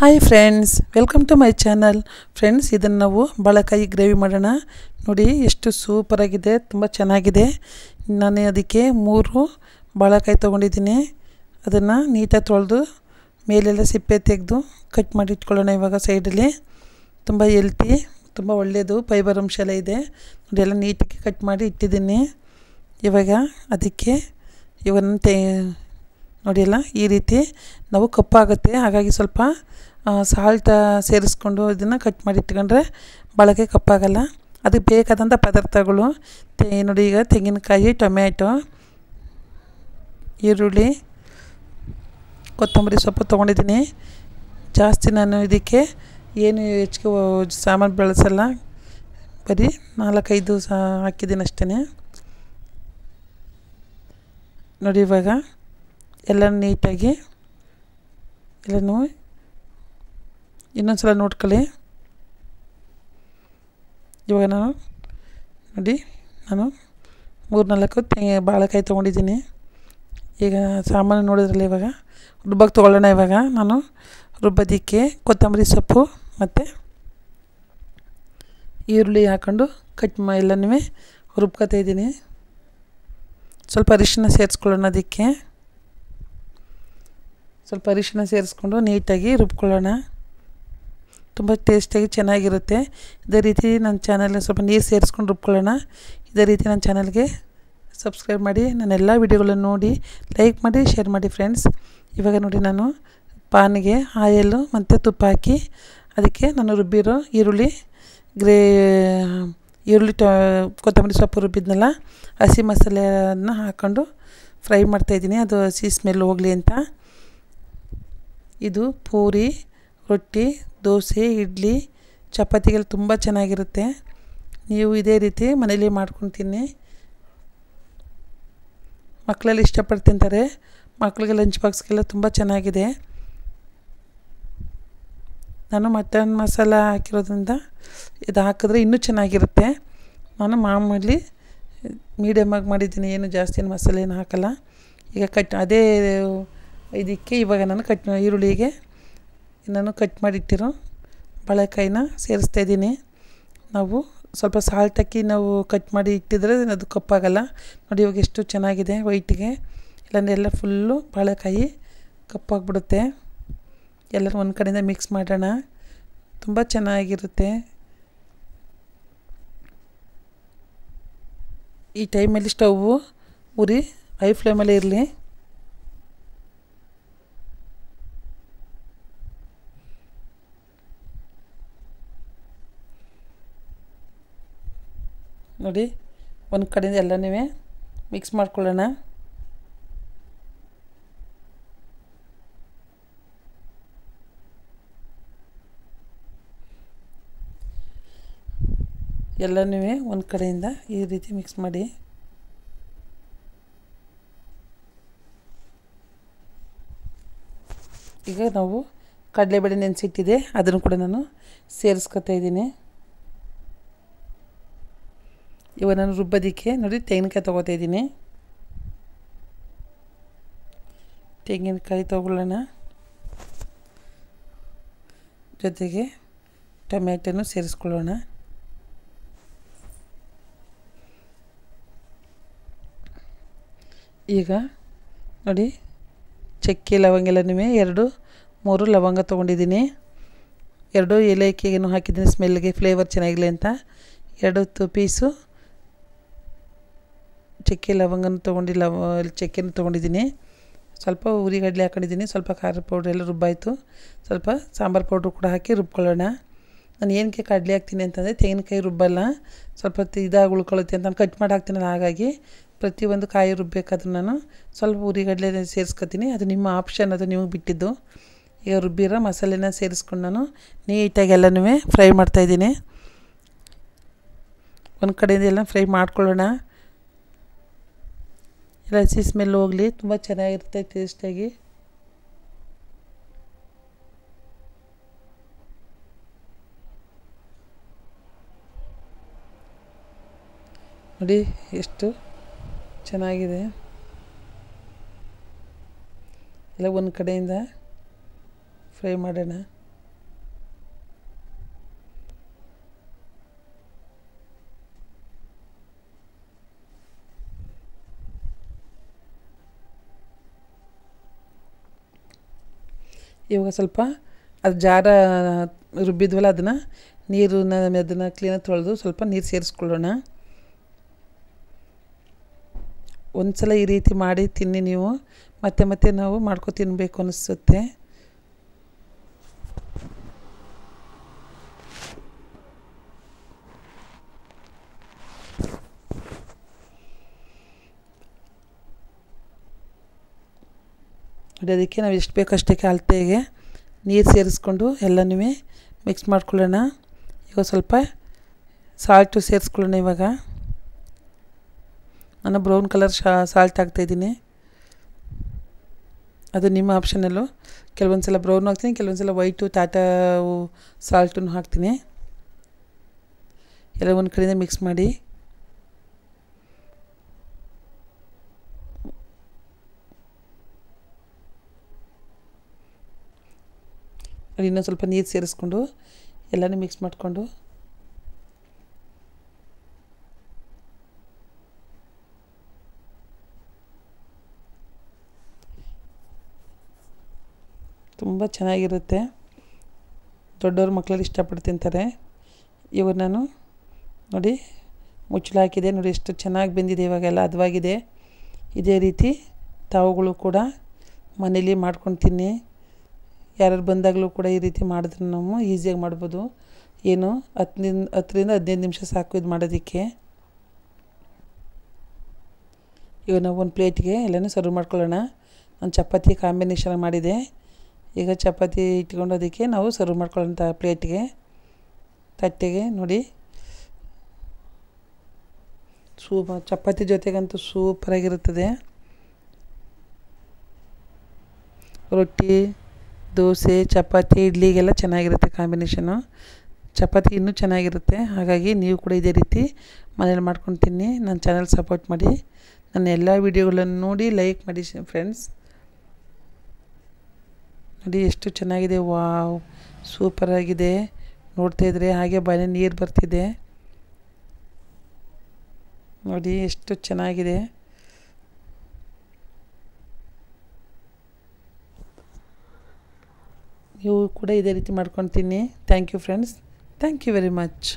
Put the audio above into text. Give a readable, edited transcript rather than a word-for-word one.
Hi friends, welcome to my channel. Friends, ಇದನ್ನು ನಾವು ಬಾಳೆಕಾಯಿ ಗ್ರೇವಿ ಮಾಡೋಣ. ನೋಡಿ ಎಷ್ಟು ಸೂಪರಾಗಿದೆ, ತುಂಬ ಚೆನ್ನಾಗಿದೆ. ನಾನು ಅದಕ್ಕೆ 3 ಬಾಳೆಕಾಯಿ ತೊಗೊಂಡಿದ್ದೀನಿ. ಅದನ್ನು ನೀಟಾಗಿ ತೊಳೆದು ಮೇಲೆಲ್ಲ ಸಿಪ್ಪೆ ತೆಗೆದು ಕಟ್ ಮಾಡಿ ಇಟ್ಕೊಳ್ಳೋಣ. ಇವಾಗ ಸೈಡಲ್ಲಿ ತುಂಬ ಹೆಲ್ತಿ, ತುಂಬ ಒಳ್ಳೆಯದು, ಫೈಬರ್ ಅಂಶ ಎಲ್ಲ ಇದೆ. ನೋಡಿ ಎಲ್ಲ ನೀಟಾಗಿ ಕಟ್ ಮಾಡಿ ಇಟ್ಟಿದ್ದೀನಿ. ಇವಾಗ ಅದಕ್ಕೆ ನೋಡಿ ಎಲ್ಲ ಈ ರೀತಿ ನಾವು ಕಪ್ಪಾಗುತ್ತೆ, ಹಾಗಾಗಿ ಸ್ವಲ್ಪ ಸಾಲ್ಟ ಸೇರಿಸ್ಕೊಂಡು ಇದನ್ನು ಕಟ್ ಮಾಡಿ ಇಟ್ಕೊಂಡ್ರೆ ಬಾಳೆಕಾಯಿ ಕಪ್ಪಾಗಲ್ಲ. ಅದಕ್ಕೆ ಬೇಕಾದಂಥ ಪದಾರ್ಥಗಳು ನೋಡಿ, ಈಗ ತೆಂಗಿನಕಾಯಿ, ಟೊಮ್ಯಾಟೊ, ಈರುಳ್ಳಿ, ಕೊತ್ತಂಬರಿ ಸೊಪ್ಪು ತೊಗೊಂಡಿದ್ದೀನಿ. ಜಾಸ್ತಿ ನಾನು ಇದಕ್ಕೆ ಏನು ಹೆಚ್ಚಿಗೆ ಸಾಮಾನು ಬಳಸಲ್ಲ, ಬರೀ 4-5 ಹಾಕಿದ್ದೀನಿ ಅಷ್ಟೇ. ನೋಡಿ ಇವಾಗ ಎಲ್ಲ ನೀಟಾಗಿ ಎಲ್ಲನೂ ಇನ್ನೊಂದು ಸಲ ನೋಡ್ಕೊಳ್ಳಿ. ಇವಾಗ ನೋಡಿ ನಾನು 3-4 ಬಾಳೆಕಾಯಿ ತೊಗೊಂಡಿದ್ದೀನಿ. ಈಗ ಸಾಮಾನು ನೋಡಿದ್ರಲ್ಲ, ಇವಾಗ ರುಬ್ಬಕ್ಕೆ ತೊಗೊಳ್ಳೋಣ. ಇವಾಗ ನಾನು ರುಬ್ಬೋದಕ್ಕೆ ಕೊತ್ತಂಬರಿ ಸೊಪ್ಪು ಮತ್ತು ಈರುಳ್ಳಿ ಹಾಕ್ಕೊಂಡು ಎಲ್ಲನೂ ರುಬ್ಕೊತಾ ಇದ್ದೀನಿ. ಸ್ವಲ್ಪ ಅರಿಶಿನ ಸೇರಿಸ್ಕೊಳ್ಳೋಣ. ಅದಕ್ಕೆ ಸ್ವಲ್ಪ ಅರಿಶಿನ ಸೇರಿಸ್ಕೊಂಡು ನೀಟಾಗಿ ರುಬ್ಕೊಳ್ಳೋಣ. ತುಂಬ ಟೇಸ್ಟಾಗಿ ಚೆನ್ನಾಗಿರುತ್ತೆ. ಇದೇ ರೀತಿ ನನ್ನ ಚಾನಲ್ಗೆ ಸ್ವಲ್ಪ ನೀರು ಸೇರಿಸ್ಕೊಂಡು ರುಬ್ಕೊಳ್ಳೋಣ. ಇದೇ ರೀತಿ ನನ್ನ ಚಾನಲ್ಗೆ ಸಬ್ಸ್ಕ್ರೈಬ್ ಮಾಡಿ, ನನ್ನೆಲ್ಲ ವಿಡಿಯೋಗಳನ್ನು ನೋಡಿ ಲೈಕ್ ಮಾಡಿ, ಶೇರ್ ಮಾಡಿ ಫ್ರೆಂಡ್ಸ್. ಇವಾಗ ನೋಡಿ, ನಾನು ಪಾನಿಗೆ ಆಯಲ್ಲು ಮತ್ತು ತುಪ್ಪ ಹಾಕಿ ಅದಕ್ಕೆ ನಾನು ರುಬ್ಬಿರೋ ಈರುಳ್ಳಿ, ಕೊತ್ತಂಬರಿ ಸೊಪ್ಪು ರುಬ್ಬಿದ್ನಲ್ಲ, ಹಸಿ ಮಸಾಲೆಯನ್ನು ಹಾಕ್ಕೊಂಡು ಫ್ರೈ ಮಾಡ್ತಾಯಿದ್ದೀನಿ, ಅದು ಹಸಿ ಸ್ಮೆಲ್ ಹೋಗಲಿ ಅಂತ. ಇದು ಪೂರಿ, ರೊಟ್ಟಿ, ದೋಸೆ, ಇಡ್ಲಿ, ಚಪಾತಿಗೆಲ್ಲ ತುಂಬ ಚೆನ್ನಾಗಿರುತ್ತೆ. ನೀವು ಇದೇ ರೀತಿ ಮನೇಲಿ ಮಾಡ್ಕೊಂಡು ತಿನ್ನಿ. ಮಕ್ಕಳೆಲ್ಲ ಇಷ್ಟಪಟ್ಟು ತಿಂತಾರೆ. ಮಕ್ಕಳಿಗೆ ಲಂಚ್ ಬಾಕ್ಸ್ಗೆಲ್ಲ ತುಂಬ ಚೆನ್ನಾಗಿದೆ. ನಾನು ಮಟನ್ ಮಸಾಲ ಹಾಕಿರೋದ್ರಿಂದ ಇದು ಹಾಕಿದ್ರೆ ಇನ್ನೂ ಚೆನ್ನಾಗಿರುತ್ತೆ. ನಾನು ಮಾಮೂಲಿ ಮೀಡಿಯಮಾಗಿ ಮಾಡಿದ್ದೀನಿ, ಏನು ಜಾಸ್ತಿ ಮಸಾಲೆ ಏನು ಹಾಕಲ್ಲ. ಈಗ ಅದೇ ಇದಕ್ಕೆ ಇವಾಗ ನಾನು ಈರುಳ್ಳಿಗೆ ನಾನು ಕಟ್ ಮಾಡಿಟ್ಟಿರೋ ಬಾಳೆಕಾಯಿನ ಸೇರಿಸ್ತಾಯಿದ್ದೀನಿ. ನಾವು ಸ್ವಲ್ಪ ಸಾಲ್ಟ್ ಹಾಕಿ ನಾವು ಕಟ್ ಮಾಡಿ ಇಟ್ಟಿದ್ರೆ ಅದು ಕಪ್ಪಾಗಲ್ಲ. ನೋಡಿ ಇವಾಗ ಎಷ್ಟು ಚೆನ್ನಾಗಿದೆ ವೈಟಿಗೆ. ಇಲ್ಲಾಂದರೆ ಫುಲ್ಲು ಬಾಳೆಕಾಯಿ ಕಪ್ಪಾಗಿಬಿಡುತ್ತೆ. ಎಲ್ಲರೂ ಒಂದು ಕಡೆಯಿಂದ ಮಿಕ್ಸ್ ಮಾಡೋಣ, ತುಂಬ ಚೆನ್ನಾಗಿರುತ್ತೆ. ಈ ಟೈಮಲ್ಲಿ ಸ್ಟವ್ವು ಉರಿ ಹೈ ಫ್ಲೇಮಲ್ಲೇ ಇರಲಿ. ನೋಡಿ, ಒಂದು ಕಡೆಯಿಂದ ಎಲ್ಲನೂ ಮಿಕ್ಸ್ ಮಾಡ್ಕೊಳ್ಳೋಣ. ಎಲ್ಲನೂ ಒಂದು ಕಡೆಯಿಂದ ಈ ರೀತಿ ಮಿಕ್ಸ್ ಮಾಡಿ. ಈಗ ನಾವು ಕಡಲೆಬೇಳೆ ನೆನೆಸಿಟ್ಟಿದೆ, ಅದನ್ನು ಕೂಡ ನಾನು ಸೇರಿಸ್ಕೊತಾ ಇದ್ದೀನಿ. ಇವಾಗ ನಾನು ರುಬ್ಬೋದಕ್ಕೆ ನೋಡಿ ತೆಂಗಿನಕಾಯಿ ತೊಗೋತಾ ಇದ್ದೀನಿ. ತೆಂಗಿನಕಾಯಿ ತೊಗೊಳ್ಳೋಣ, ಜೊತೆಗೆ ಟೊಮ್ಯಾಟೊನೂ ಸೇರಿಸ್ಕೊಳ್ಳೋಣ. ಈಗ ನೋಡಿ, ಚಕ್ಕೆ ಲವಂಗ ಎಲ್ಲನೂ 2-3 ಲವಂಗ ತೊಗೊಂಡಿದ್ದೀನಿ. 2 ಏಲಕ್ಕಿಯನ್ನು ಹಾಕಿದ್ದೀನಿ ಸ್ಮೆಲ್ಗೆ, ಫ್ಲೇವರ್ ಚೆನ್ನಾಗಿರಲಿ ಅಂತ. 2 ಪೀಸು ಚಕ್ಕೆ ಲವಂಗನ ಚಕ್ಕೆನ ತೊಗೊಂಡಿದ್ದೀನಿ. ಸ್ವಲ್ಪ ಉರಿಗಡಲೆ ಹಾಕೊಂಡಿದ್ದೀನಿ, ಸ್ವಲ್ಪ ಖಾರದ ಪೌಡ್ರ್ ಎಲ್ಲ ರುಬ್ಬಾಯಿತು. ಸ್ವಲ್ಪ ಸಾಂಬಾರು ಪೌಡ್ರು ಕೂಡ ಹಾಕಿ ರುಬ್ಕೊಳ್ಳೋಣ. ನಾನು ಏನಕ್ಕೆ ಕಡಲೆ ಹಾಕ್ತೀನಿ ಅಂತಂದರೆ, ತೆಂಗಿನಕಾಯಿ ರುಬ್ಬಲ್ಲ, ಸ್ವಲ್ಪ ಇದಾಗಿ ಉಳ್ಕೊಳ್ಳುತ್ತೆ ಅಂತ ನಾನು ಕಟ್ ಮಾಡಿ ಹಾಕ್ತೀನಲ್ಲ, ಹಾಗಾಗಿ ಪ್ರತಿಯೊಂದು ಕಾಯಿ ರುಬ್ಬಬೇಕಾದ್ರೂ ನಾನು ಸ್ವಲ್ಪ ಉರಿಗಡಲೆ ಸೇರಿಸ್ಕೊತೀನಿ. ಅದು ನಿಮ್ಮ ಆಪ್ಷನ್, ಅದು ನಿಮಗೆ ಬಿಟ್ಟಿದ್ದು. ಈಗ ರುಬ್ಬಿರೋ ಮಸಾಲೆನ ಸೇರಿಸ್ಕೊಂಡು ನಾನು ನೀಟಾಗಿ ಎಲ್ಲನೂ ಫ್ರೈ ಮಾಡ್ತಾಯಿದ್ದೀನಿ. ಒಂದು ಕಡೆಯಿಂದ ಎಲ್ಲ ಫ್ರೈ ಮಾಡ್ಕೊಳ್ಳೋಣ. ಎಲ್ಲ ಹಸಿ ಸ್ಮೆಲ್ ಹೋಗಲಿ, ತುಂಬ ಚೆನ್ನಾಗಿರುತ್ತೆ ಟೇಸ್ಟಾಗಿ. ನೋಡಿ ಎಷ್ಟು ಚೆನ್ನಾಗಿದೆ. ಎಲ್ಲ ಒಂದು ಕಡೆಯಿಂದ ಫ್ರೈ ಮಾಡೋಣ. ಇವಾಗ ಸ್ವಲ್ಪ ಅದು ಜಾರ ರುಬ್ಬಿದ್ವಲ್ಲ ಅದನ್ನು ನೀರನ್ನ ಅದನ್ನು ಕ್ಲೀನಾಗಿ ತೊಳೆದು ಸ್ವಲ್ಪ ನೀರು ಸೇರಿಸ್ಕೊಳ್ಳೋಣ. ಒಂದು ಸಲ ಈ ರೀತಿ ಮಾಡಿ ತಿನ್ನಿ ನೀವು, ಮತ್ತೆ ಮತ್ತೆ ನಾವು ಮಾಡ್ಕೊ ತಿನ್ನಬೇಕು ಅನಿಸುತ್ತೆ. ಅದಕ್ಕೆ ನಾವು ಎಷ್ಟು ಬೇಕೋ ಅಷ್ಟಕ್ಕೆ ಅಳತೆಗೆ ನೀರು ಸೇರಿಸ್ಕೊಂಡು ಎಲ್ಲನೂ ಮಿಕ್ಸ್ ಮಾಡ್ಕೊಳ್ಳೋಣ. ಈಗ ಸ್ವಲ್ಪ ಸಾಲ್ಟು ಸೇರಿಸ್ಕೊಳ್ಳೋಣ. ಇವಾಗ ನಾನು ಬ್ರೌನ್ ಕಲರ್ ಸಾಲ್ಟ್ ಹಾಕ್ತಾಯಿದ್ದೀನಿ, ಅದು ನಿಮ್ಮ ಆಪ್ಷನಲ್ಲು. ಕೆಲವೊಂದು ಸಲ ಬ್ರೌನ್ ಹಾಕ್ತೀನಿ, ಕೆಲವೊಂದು ಸಲ ವೈಟು ಟಾಟಾ ಸಾಲ್ಟನ್ನು ಹಾಕ್ತೀನಿ. ಎಲ್ಲ ಒಂದು ಕಡೆಯಿಂದ ಮಿಕ್ಸ್ ಮಾಡಿ ಇನ್ನೊಂದು ಸ್ವಲ್ಪ ನೀರು ಸೇರಿಸ್ಕೊಂಡು ಎಲ್ಲನೂ ಮಿಕ್ಸ್ ಮಾಡಿಕೊಂಡು ತುಂಬ ಚೆನ್ನಾಗಿರುತ್ತೆ. ದೊಡ್ಡವ್ರ ಮಕ್ಕಳೆಲ್ಲ ಇಷ್ಟಪಟ್ಟು ತಿಂತಾರೆ. ಇವಾಗ ನಾನು ನೋಡಿ ಮುಚ್ಚಳ ಹಾಕಿದೆ, ನೋಡಿ ಎಷ್ಟು ಚೆನ್ನಾಗಿ ಬೆಂದಿದೆ, ಇವಾಗೆಲ್ಲ ಹದವಾಗಿದೆ. ಇದೇ ರೀತಿ ತಾವುಗಳು ಕೂಡ ಮನೇಲಿ ಮಾಡ್ಕೊಂಡು ತಿನ್ನಿ. ಯಾರು ಬಂದಾಗಲೂ ಕೂಡ ಈ ರೀತಿ ಮಾಡಿದ್ರೆ ನಾವು ಈಸಿಯಾಗಿ ಮಾಡ್ಬೋದು. ಏನು 10ರಿಂದ 15 ನಿಮಿಷ ಸಾಕು ಇದು ಮಾಡೋದಕ್ಕೆ. ಇವಾಗ ನಾವು ಒಂದು ಪ್ಲೇಟ್ಗೆ ಎಲ್ಲನೂ ಸರ್ವ್ ಮಾಡ್ಕೊಳ್ಳೋಣ. ನಾನು ಚಪಾತಿ ಕಾಂಬಿನೇಷನ್ ಮಾಡಿದೆ. ಈಗ ಚಪಾತಿ ಇಟ್ಕೊಂಡು ಅದಕ್ಕೆ ನಾವು ಸರ್ವ್ ಮಾಡ್ಕೊಳ್ಳೋಂಥ ಪ್ಲೇಟ್ಗೆ ತಟ್ಟೆಗೆ ನೋಡಿ ಚಪಾತಿ ಜೊತೆಗಂತೂ ಸೂಪರಾಗಿರುತ್ತದೆ. ರೊಟ್ಟಿ, ದೋಸೆ, ಚಪಾತಿ, ಇಡ್ಲಿಗೆಲ್ಲ ಚೆನ್ನಾಗಿರುತ್ತೆ ಕಾಂಬಿನೇಷನು. ಚಪಾತಿ ಇನ್ನೂ ಚೆನ್ನಾಗಿರುತ್ತೆ. ಹಾಗಾಗಿ ನೀವು ಕೂಡ ಇದೇ ರೀತಿ ಮನೇಲಿ ಮಾಡ್ಕೊಂಡು ತಿನ್ನಿ. ನನ್ನ ಚಾನಲ್ ಸಪೋರ್ಟ್ ಮಾಡಿ, ನನ್ನ ಎಲ್ಲ ವೀಡಿಯೋಗಳನ್ನು ನೋಡಿ ಲೈಕ್ ಮಾಡಿ ಫ್ರೆಂಡ್ಸ್. ನೋಡಿ ಎಷ್ಟು ಚೆನ್ನಾಗಿದೆ, ವಾವ್ ಸೂಪರಾಗಿದೆ. ನೋಡ್ತಾಯಿದ್ರೆ ಹಾಗೆ ಬಾಯಲ್ಲಿ ನೀರು ಬರ್ತಿದೆ. ನೋಡಿ ಎಷ್ಟು ಚೆನ್ನಾಗಿದೆ. ನೀವು ಕೂಡ ಇದೇ ರೀತಿ ಮಾಡ್ಕೊಂಡು ತಿನ್ನಿ. Thank you friends, thank you very much.